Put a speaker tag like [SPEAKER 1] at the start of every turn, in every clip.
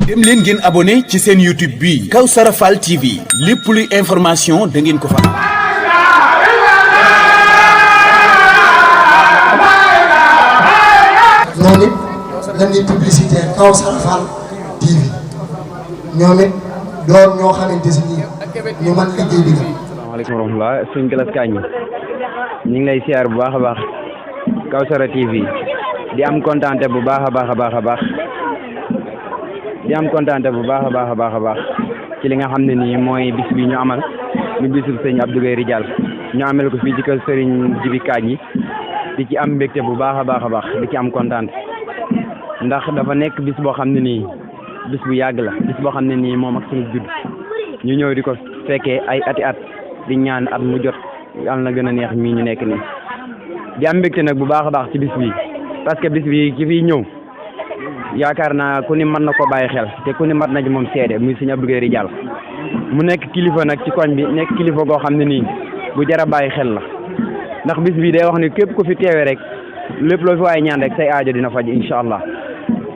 [SPEAKER 1] dem leen ngeen abonné ci seen YouTube bi Kawsara Fall TV lépp luy information da ngeen ko fa am.
[SPEAKER 2] ñoom it dañuy publicité Kawsara Fall TV ñoom it doon ñoo xamante ni ñu mën liggéey bi la.
[SPEAKER 3] asalaamaaleykum wa rahmatulah suñ galas Kandji ñu ngi lay siyaar bu baax a baax Kawsara TV di am kontaante bu baax a baax di am kontaante bu baax a baax ci li nga xam ne nii mooy bis bi ñu amal ñu bisub sëñ Abdou Gueye Rijal ñu amal ko fii ci kër sëriñ Jubé Kandji di ci am mbégte bu baax a baax di ci am kontaante ndax dafa nekk bis boo xam ne nii bis bu yàgg la bis boo xam ne nii moom ak suñu judd ñu ñëw di ko fekkee ay ati at di ñaan at mu jot yàlla na gën a neex mii ñu nekk nii di am mbégte nag bu baax a baax ci bis bi parce que bis bi ki fiy ñëw yaakaar naa ku ni mën na ko bàyyi xel te ku ni mat na ci moom seede muy sëñ Abdou Gueye Rijal mu nekk kilifa nag ci koñ bi nekk kilifa goo xam ne nii bu jar a bàyyi xel la ndax bis bi day wax ni képp ku fi teewee rek lépp loo fi waaye ñaan rek say aajo dina faj incha allah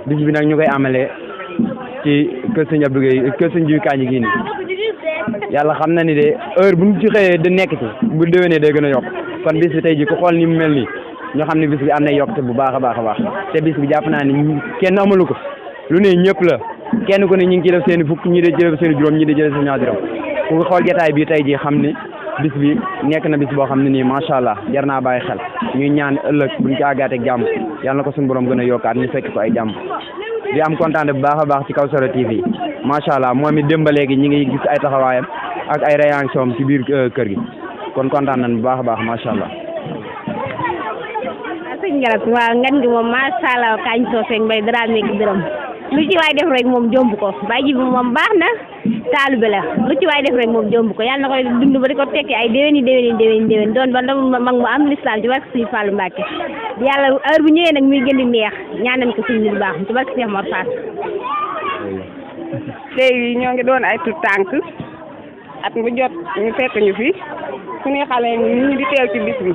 [SPEAKER 3] bis bi nag ñu koy amalee ci kër sëñ Abdou Gueye kër sëñ Jubé Kandji gii nii yàlla xam na ni de heure bu ñu ci xëyee di nekk ci bu déwénee day gën a yokk kon bis bi tey ji ku xool ni mu mel nii ñoo xam ne bis bi am na yokkute bu baax a baax te bis bi jàpp naa ni kenn amalu ko lu ne ñëpp la kenn ku ne ñu ngi ci def seen fukk ñi de jël seen juróom ñi de jël seen ñaar juróom ku xool jotaay bi tey ji xam ni bis bi nekk na bis boo xam ne nii macha allah jar naa bàyyi xel ñuy ñaan ëllëg buñ ci àggaateeg jàmm yàlla na ko suñu borom gën a yokkaat ñu fekk ko ay jàmm di am kontaan bu baax a baax ci Kawsara TV macha allah moom it démb ba léegi ñi ngi gis ay taxawaayam ak ay réaction am ci biir kër gi kon kontaan nañ bu baax a baax macha allah.
[SPEAKER 4] sëñ Gallas waaw ngan gi moom macha allah kañ soo seeg mbay dara nekk dërëm lu ci waay def rek moom jomb ko Baye ji bi moom baax na taalibe la lu ci waay def rek moom jomb ko yàlla na koy dund ba di ko tekki ay déwén doon ba mag mu am lislaam ci barke Sëñ Fallu Mbàkke yàlla heure bu ñëwee nag muy gën di neex ñaan nañ ko suñu bu baax ci barke Cheikh Mor Fall.
[SPEAKER 5] léegi ñoo ngi doon ay tout tànk at mu jot ñu fekk ñu fi suñuy xale ñu di teew ci bis bi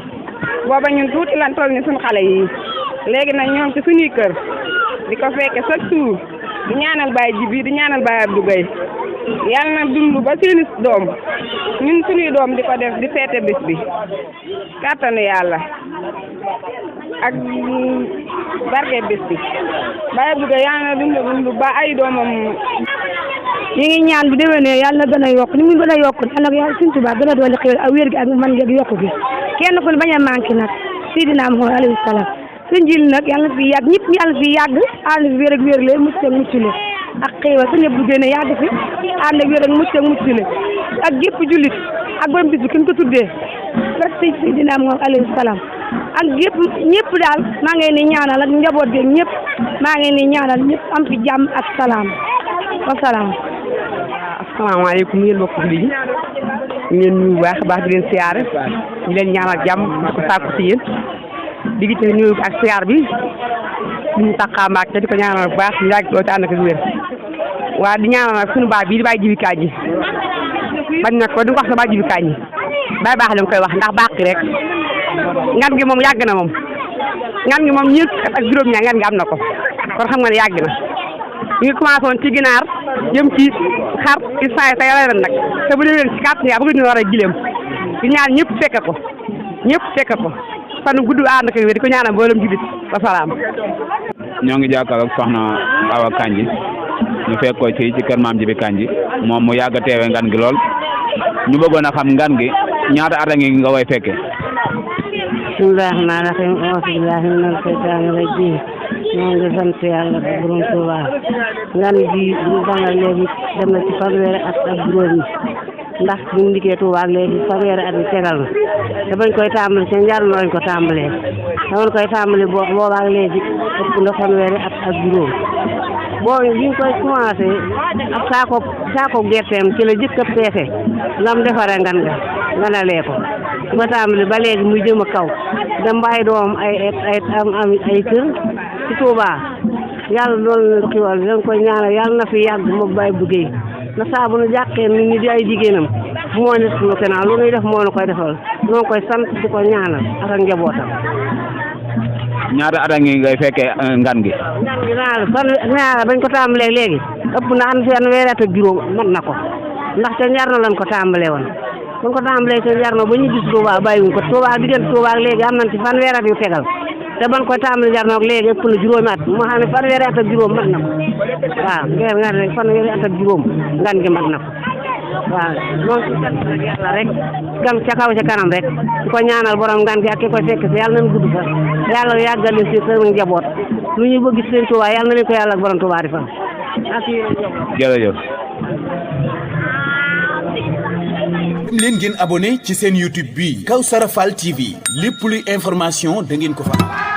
[SPEAKER 5] booba ñun tuuti lan toll ni suñu xale yi léegi nag ñoom ci suñuy kër di ko fekke chaque jour di ñaanal Baye Jubé di ñaanal Baye Abdou Gueye yàlla na dund ba seeni doom ñun suñuy doom di ko def di feete bis bi kàttanu yàlla ak barke bis bi Baye Abdou Gueye yàlla na dund ba ay doomam
[SPEAKER 6] ñu ngi ñaan bu déwénee yàlla na gën a yokk ni mu gën a yokk yàlla na yàlla Sëñ Tuubaa gën a doole xéwal ak wér gi ak man gi ak yokku gi kenn ku ne bañ a manqué nag Seydina Muhammad alayhi salaam sëñ Jil nag yàlla na fi yàgg ñëpp yàlla fi yàgg ànd fi wér ak wér le mucc ak mucc le ak xéwal sa ñëpp bu génne yàgg fi ànd ak wér ak mucc le ak gépp jullit ak borom bis bi kenn ko tuddee rek Seydina Muhammad alayhi salaam ak gépp ñëpp daal maa ngi leen di ñaanal ak njaboot bi ñëpp maa ngi leen di ñaanal ñëpp am fi jàmm ak salaam wa salaam.
[SPEAKER 5] asalaamaaleykum yéen mbokk yi ñu leen nuyu bu baax a baax di leen siyaare di leen ñaanal jàmm di ko sàkku si yéen di gis ne nuyu ak siyaar bi ñu taxaa mbaak te di ko ñaanal bu baax ñu yàgg loolu te ànd ak wér waa di ñaanal nag suñu baay bii di Baye Jubé Kandji bañ nag ko du ko wax sa Baye Jubé Kandji Baye baax lañ koy wax ndax baax rek ngan gi moom yàgg na moom ngan gi moom ñeent ak juróom-ñaar ngan gi am na ko kon xam nga ne yàgg na ñu ngi commencé woon ci ginaar jëm ci xar ci saay sa yàlla ren nag te bu déwén ci kàttan yaa bëgg ñu war a gileem di ñaan ñëpp fekk ko fan gudd ànd ak wér di ko ñaanal mboolem jullit wa salaam.
[SPEAKER 7] ñoo ngi jàkkaarloog soxna Awa Kandji ñu fekk ko ci kër maam Jubé Kandji moom mu yàgg a teewe ngan gi lool ñu bëggoon a xam ngan gi ñaata at a ngi nga koy fekke.
[SPEAKER 8] bismillaahi rahmaani rahiim auzu billaahi mina shaytaani rajiim ñoo ngi sant yàlla borom Tuubaa ngan gi ñu danga léegi dem na ci fanweeri at ak juróom yi ndax bu ñu liggéey Tuubaa léegi fanweeri at yi tegal na te bañ koy tàmbali ca njar lañ ko tàmbalee te bañ koy tàmbali boobaak léegi ëpp na fanweeri at ak juróom boo bi ñu koy commencé ab saako gerteem ci la jëkk a peese lam defaree ngan nga nganalee ko su ko tàmbali ba léegi muy jëm a kaw dem ba ay doom ay kër ci Tuubaa yàlla loolu la xiwal dañ koy ñaanal yàlla na fi yàgg moom Baye Abdou Gueye na saa bu nu jàqee nit ñi di ay jigéenam moo nekk lu kenaan lu nuy def moo nu koy defal noo koy sant di ko ñaanal ak njabootam.
[SPEAKER 7] ñaata at a ngi ngay fekkee ngan gi.
[SPEAKER 8] ngan gi naa bañ ko tàmbalee léegi ëpp na am fanweeri at ak juróom mën na ko ndaxte Njarno lañ ko tàmbalee woon buñ ko tàmbalee te Njarno ba ñu gis Touba bàyyiwuñ ko Touba diggante Touba ak léegi am nañ ci fanweeri at yu tegal te ban koy tàmbali Njarno ak léegi ëpp na juróomi at moo xam ne fanweeri at ak juróom mën na ko waaw fanweeri at ak juróom ngan gi mën na ko waaw moom ci sant yàlla rek gam ca kaw ca kanam rek di ko ñaanal borom ngan gi ak ki koy fekk si yàlla nañ gudd fa yàlla yàggal leen si seen njaboot lu ñu bëgg seen Touba yàlla na leen ko yàlla ak borom Touba di fa ak
[SPEAKER 7] jërëjëf
[SPEAKER 1] dem leen ngeen abonné ci seen YouTube bi Kawsara Fall TV lépp luy information da ngeen ko fa am